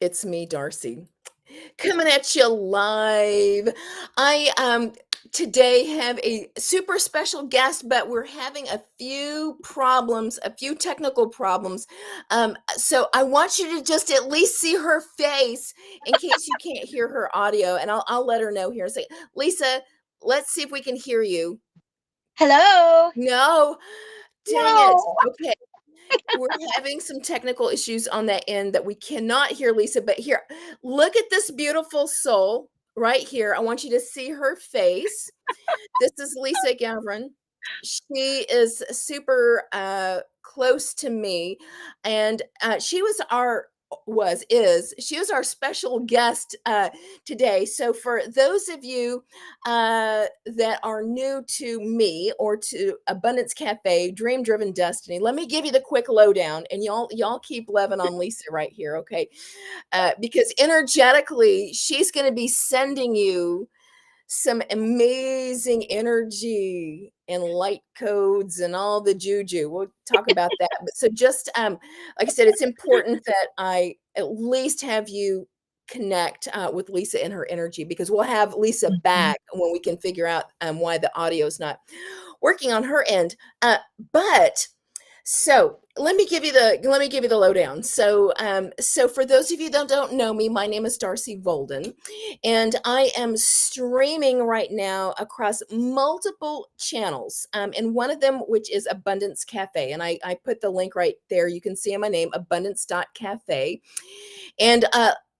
It's me, Darcy, coming at you live. I today have a super special guest, but we're having a few problems, a few technical problems. So I want you to just at least see her face in case you can't hear her audio, and I'll let her know here. Say, Lisa, let's see if we can hear you. Hello. No, dang it. No. Okay. We're having some technical issues on that end that we cannot hear Lisa, but here, look at this beautiful soul right here. I want you to see her face. This is Lesa Gavron. She is super close to me, and she she was our special guest today. So for those of you that are new to me or to Abundance Cafe, Dream Driven Destiny, let me give you the quick lowdown, and y'all keep loving on Lisa right here, okay? Because energetically, she's going to be sending you some amazing energy and light codes and all the juju. We'll talk about that. But so just like I said, it's important that I at least have you connect with Lisa and her energy, because we'll have Lisa Mhm. back when we can figure out why the audio is not working on her end. But so let me give you the lowdown. So for those of you that don't know me, my name is Darcy Volden, and I am streaming right now across multiple channels. And one of them, which is Abundance Cafe, and I put the link right there. You can see my name, abundance.cafe, and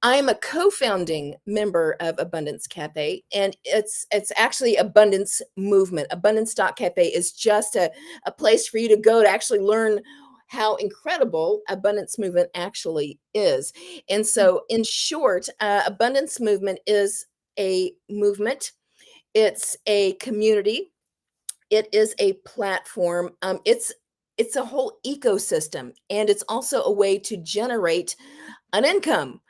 I am a co-founding member of Abundance Cafe, and it's actually Abundance Movement. Abundance.cafe is just a place for you to go to actually learn how incredible Abundance Movement actually is. And so, in short, Abundance Movement is a movement, it's a community, it is a platform, it's a whole ecosystem, and it's also a way to generate an income,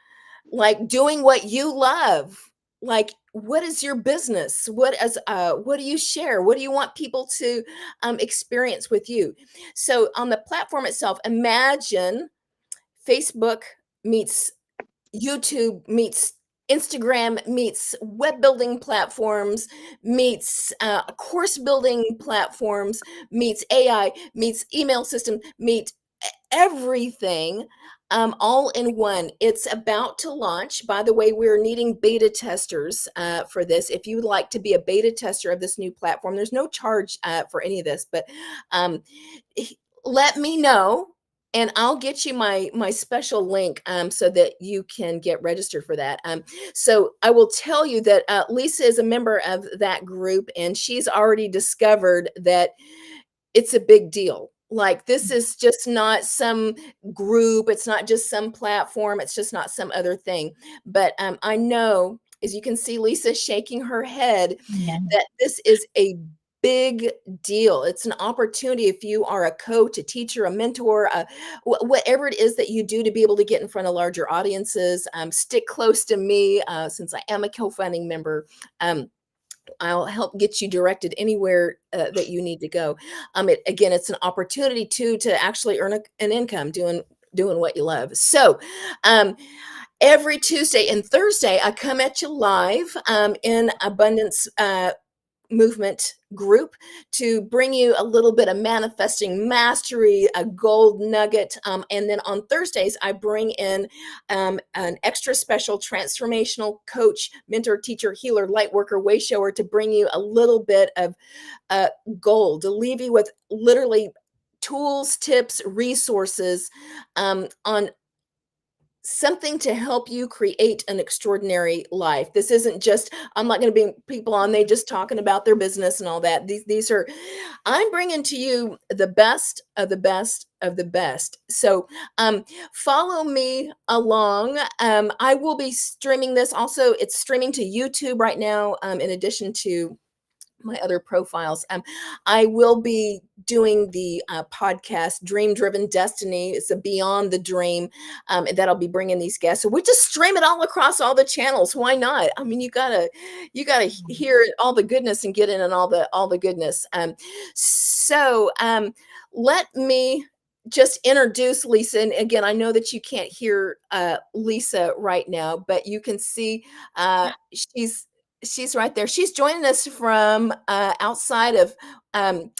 like doing what you love. Like, what is your business? What do you share? What do you want people to experience with you? So on the platform itself, imagine Facebook meets YouTube meets Instagram meets web building platforms meets course building platforms meets AI meets email system meet everything, all in one. It's about to launch. By the way, we're needing beta testers for this. If you would like to be a beta tester of this new platform, there's no charge for any of this, but um, let me know, and I'll get you my special link so that you can get registered for that. So I will tell you that Lisa is a member of that group, and she's already discovered that it's a big deal. Like, this is just not some group, it's not just some platform, it's just not some other thing. But I know, as you can see Lisa shaking her head, Yeah. that this is a big deal. It's an opportunity if you are a coach, a teacher, a mentor, whatever it is that you do to be able to get in front of larger audiences. Stick close to me, since I am a co-founding member. I'll help get you directed anywhere that you need to go. Again, it's an opportunity to actually earn an income doing what you love. So, every Tuesday and Thursday, I come at you live in Abundance Movement group to bring you a little bit of manifesting mastery, a gold nugget. And then on Thursdays, I bring in an extra special transformational coach, mentor, teacher, healer, light worker, way shower to bring you a little bit of uh, gold, to leave you with literally tools, tips, resources on something to help you create an extraordinary life. This isn't just, I'm not going to be people on, they just talking about their business and all that. These are, I'm bringing to you the best of the best of the best. So follow me along. I will be streaming this also. It's streaming to YouTube right now, in addition to my other profiles. I will be doing the podcast Dream Driven Destiny. It's a Beyond the Dream, and that I'll be bringing these guests. So we just stream it all across all the channels. Why not? I mean, you gotta hear all the goodness and get in and all the goodness. So let me just introduce Lesa. And again, I know that you can't hear Lesa right now, but you can see she's right there. She's joining us from outside of. Um,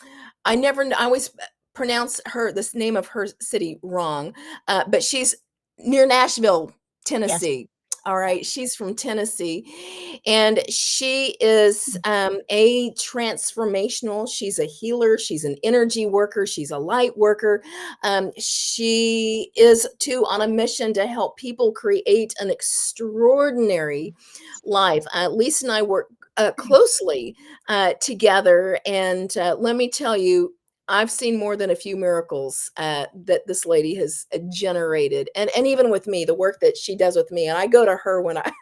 I always pronounce this name of her city wrong, but she's near Nashville, Yes. Tennessee. All right, she's from Tennessee, and she is a transformational. She's a healer. She's an energy worker. She's a light worker. She is too on a mission to help people create an extraordinary life. Lisa and I work closely together, and let me tell you, I've seen more than a few miracles that this lady has generated, and even with me, the work that she does with me, and I go to her when I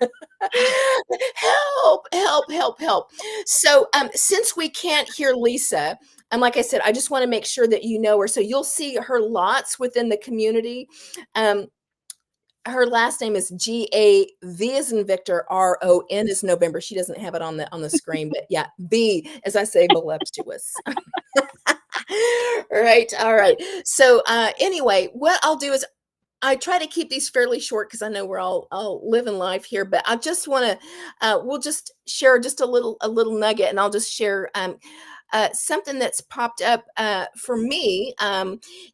help, help, help, help. So, since we can't hear Lesa, and like I said, I just want to make sure that you know her. So you'll see her lots within the community. Um, her last name is G-A-V as in Victor, R-O-N is November. She doesn't have it on the screen, but yeah, V, as I say, voluptuous. Right. All right. So anyway, what I'll do is I try to keep these fairly short because I know we're all living life here, but I just want to we'll just share just a little nugget, and I'll just share something that's popped up for me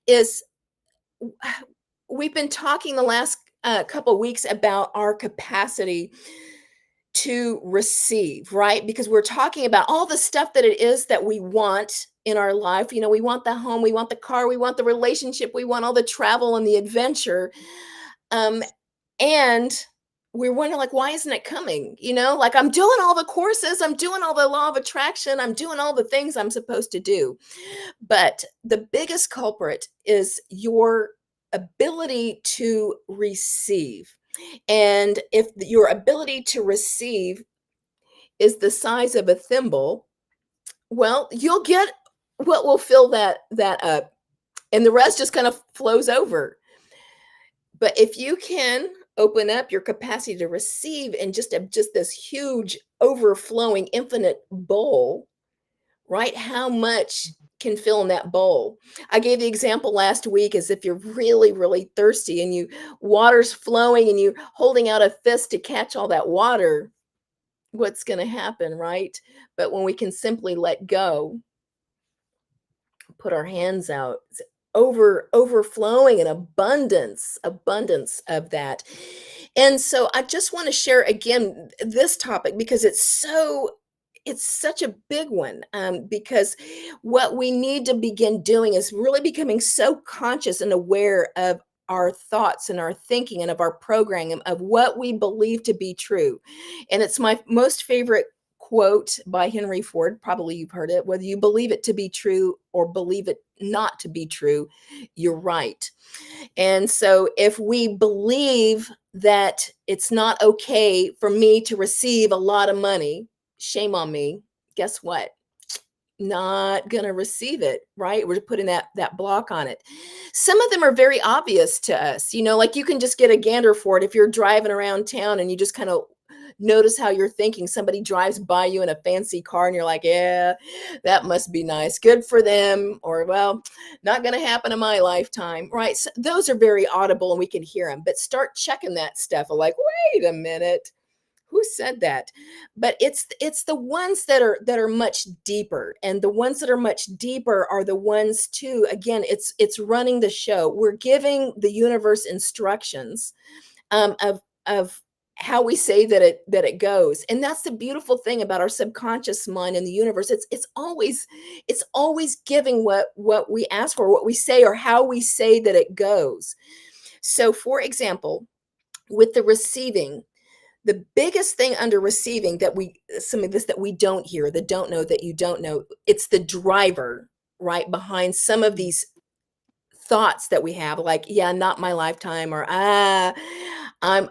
is we've been talking the last couple weeks about our capacity to receive, right? Because we're talking about all the stuff that it is that we want in our life. You know, we want the home, we want the car, we want the relationship, we want all the travel and the adventure. Um, and we're wondering, like, why isn't it coming? You know, like I'm doing all the courses, I'm doing all the law of attraction, I'm doing all the things I'm supposed to do. But the biggest culprit is your ability to receive. And if your ability to receive is the size of a thimble, well, you'll get what will fill that up, and the rest just kind of flows over. But if you can open up your capacity to receive and just this huge overflowing infinite bowl, right? How much can fill in that bowl? I gave the example last week as if you're really, really thirsty and water's flowing and you holding out a fist to catch all that water, what's going to happen, right? But when we can simply let go, put our hands out, it's overflowing, an abundance of that. And so I just want to share again this topic because it's such a big one, because what we need to begin doing is really becoming so conscious and aware of our thoughts and our thinking and of our programming of what we believe to be true. And it's my most favorite quote by Henry Ford. Probably you've heard it. Whether you believe it to be true or believe it not to be true, you're right. And so if we believe that it's not okay for me to receive a lot of money, shame on me. Guess what? Not gonna receive it, right? We're putting that block on it. Some of them are very obvious to us, you know, like you can just get a gander for it if you're driving around town and you just kind of notice how you're thinking. Somebody drives by you in a fancy car and you're like, yeah, that must be nice. Good for them. Or, well, not gonna happen in my lifetime, right? So those are very audible and we can hear them, but start checking that stuff. Like, wait a minute, who said that? But it's the ones that are much deeper, and the ones that are much deeper are the ones too, again, it's running the show. We're giving the universe instructions of how we say that it goes. And that's the beautiful thing about our subconscious mind and the universe. It's always giving what we ask for, what we say, or how we say that it goes. So for example, with the receiving, the biggest thing under receiving that some of this that we don't hear, the don't know that you don't know, it's the driver right behind some of these thoughts that we have, like, yeah, not my lifetime, or I'm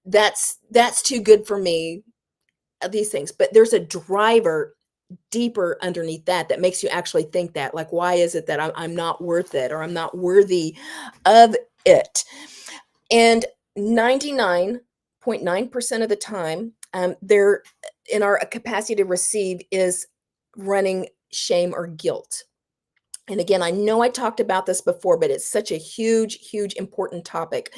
that's too good for me, these things. But there's a driver deeper underneath that makes you actually think that, like, why is it that I'm not worth it, or I'm not worthy of it? And 99.9% of the time, there in our capacity to receive is running shame or guilt. And again, I know I talked about this before, but it's such a huge, huge, important topic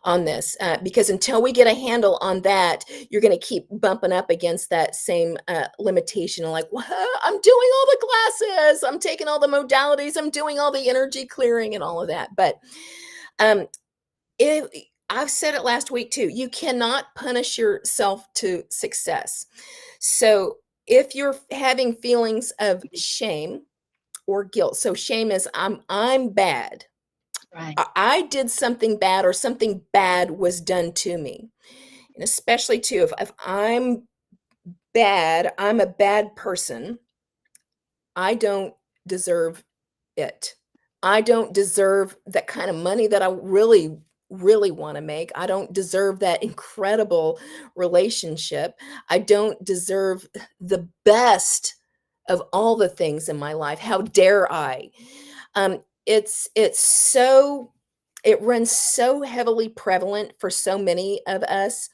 on this because until we get a handle on that, you're going to keep bumping up against that same limitation. Like, well, I'm doing all the classes, I'm taking all the modalities, I'm doing all the energy clearing and all of that. But um, it, I've said it last week too. You cannot punish yourself to success. So if you're having feelings of shame or guilt, so shame is I'm bad. Right. I did something bad or something bad was done to me. And especially too, if I'm bad, I'm a bad person, I don't deserve it. I don't deserve that kind of money that I really, really want to make. I don't deserve that incredible relationship. I don't deserve the best of all the things in my life. How dare I? It's so it runs so heavily prevalent for so many of us.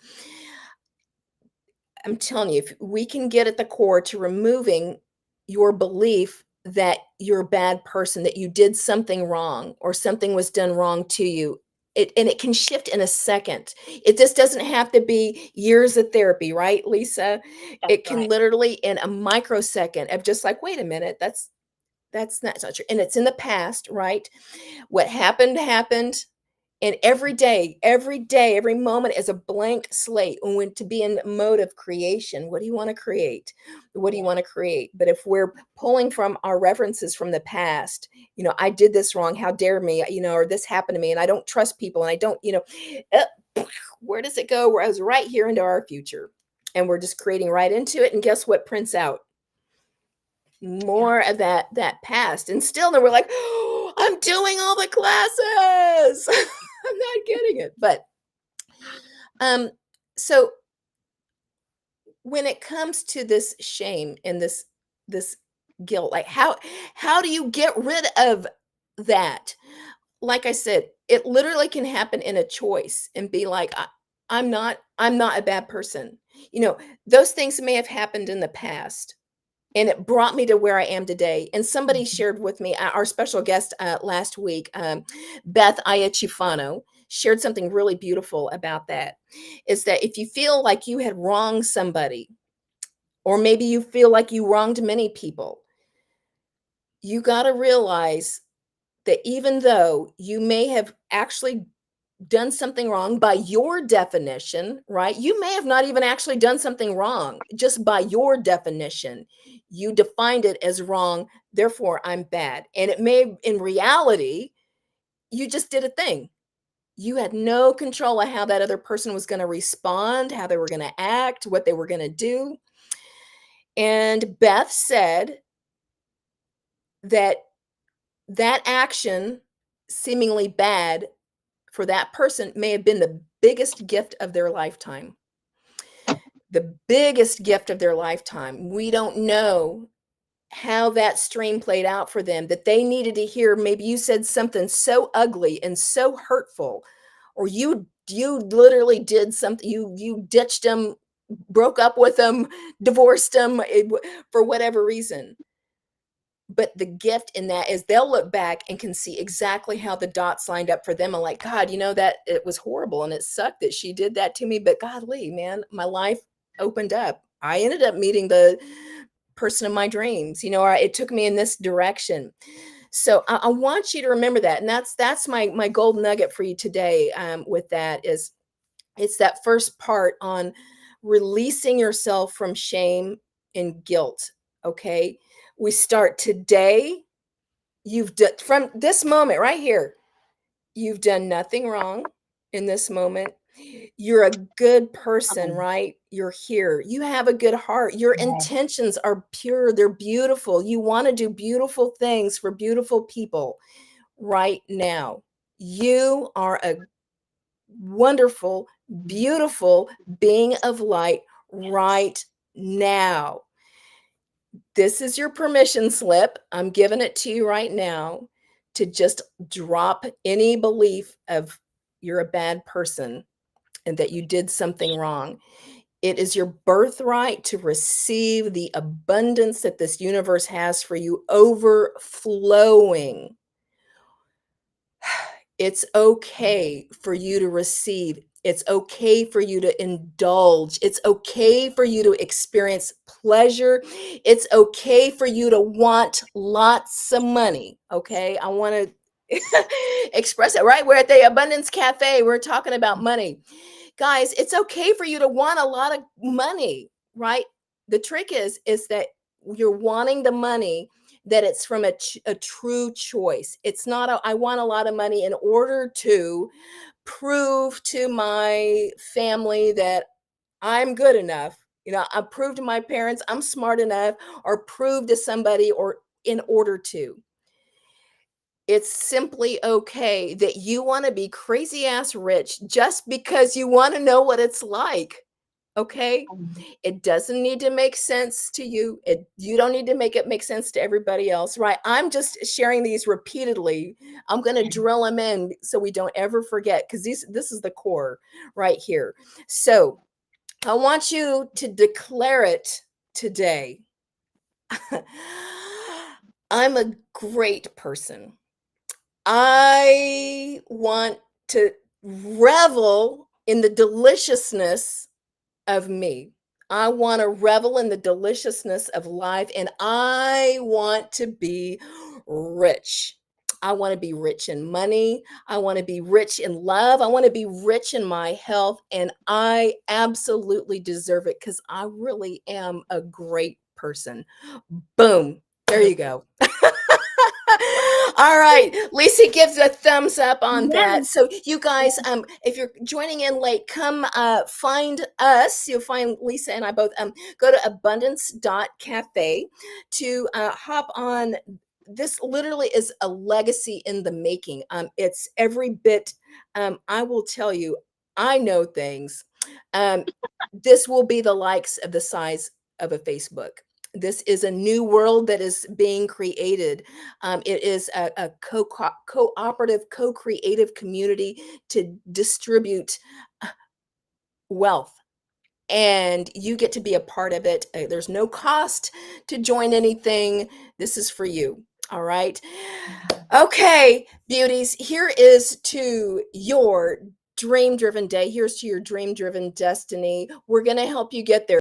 I'm telling you, if we can get at the core to removing your belief that you're a bad person, that you did something wrong or something was done wrong to you, and it can shift in a second. It just doesn't have to be years of therapy, right, Lisa? That's It can right. literally in a microsecond of just like, wait a minute, that's not true. And it's in the past, right? What happened happened. And every day, every moment is a blank slate. And when to be in mode of creation, what do you want to create? What do you Yeah. want to create? But if we're pulling from our references from the past, I did this wrong. How dare me? Or this happened to me, and I don't trust people, and I don't, where does it go? Where I was right here into our future, and we're just creating right into it. And guess what prints out? Yeah. More of that past. And still then we're like, oh, I'm doing all the classes. I'm not getting it. But um so when it comes to this shame and this guilt, like how do you get rid of that? Like I said, it literally can happen in a choice and be like, I'm not a bad person. You know, those things may have happened in the past, and it brought me to where I am today. And somebody Mhm. shared with me, our special guest last week, Beth Ayachifano, shared something really beautiful about that. Is that if you feel like you had wronged somebody, or maybe you feel like you wronged many people, you got to realize that even though you may have actually done something wrong by your definition, right? You may have not even actually done something wrong, just by your definition. You defined it as wrong, therefore I'm bad. And it may, in reality, you just did a thing. You had no control of how that other person was going to respond, how they were going to act, what they were going to do. And Beth said that that action, seemingly bad for that person, may have been the biggest gift of their lifetime. The biggest gift of their lifetime. We don't know how that stream played out for them, that they needed to hear. Maybe you said something so ugly and so hurtful, or you literally did something, you ditched them, broke up with them, divorced them, for whatever reason. But the gift in that is they'll look back and can see exactly how the dots lined up for them, and like, God, that it was horrible and it sucked that she did that to me, but godly, man, my life opened up. I ended up meeting the person of my dreams, or it took me in this direction. So I want you to remember that. And that's my gold nugget for you today. With that is, it's that first part on releasing yourself from shame and guilt. Okay. We start today. You've done, from this moment right here, you've done nothing wrong in this moment. You're a good person, Um, right? You're here. You have a good heart. Your right. intentions are pure. They're beautiful. You want to do beautiful things for beautiful people right now. You are a wonderful, Mhm. beautiful being of light right now. This is your permission slip. I'm giving it to you right now to just drop any belief of you're a bad person and that you did something wrong. It is your birthright to receive the abundance that this universe has for you, overflowing. It's okay for you to receive. It's okay for you to indulge. It's okay for you to experience pleasure. It's okay for you to want lots of money. Okay. I want to express it, right? We're at the Abundance Cafe. We're talking about money. Guys, it's okay for you to want a lot of money, right? The trick is that you're wanting the money, that it's from a true choice. It's not I want a lot of money in order to prove to my family that I'm good enough. I prove to my parents I'm smart enough, or prove to somebody, or in order to. It's simply okay that you want to be crazy ass rich just because you want to know what it's like. Okay? It doesn't need to make sense to you. You don't need to make it make sense to everybody else, right? I'm just sharing these repeatedly. I'm going to drill them in so we don't ever forget, because this is the core right here. So I want you to declare it today. I'm a great person. I want to revel in the deliciousness of me. I want to revel in the deliciousness of life, and I want to be rich. I want to be rich in money. I want to be rich in love. I want to be rich in my health, and I absolutely deserve it because I really am a great person. Boom. There you go. All right. Lisa gives a thumbs up on that. Yes. So you guys, if you're joining in late, come find us. You'll find Lisa and I both. Go to abundance.cafe to hop on. This literally is a legacy in the making. It's every bit, I will tell you, I know things. Um, this will be the likes of the size of a Facebook. This is a new world that is being created. It is a cooperative, co-creative community to distribute wealth, and you get to be a part of it. There's no cost to join anything. This is for you. All right. Okay, beauties, here is to your dream driven day. Here's to your dream driven destiny. We're going to help you get there.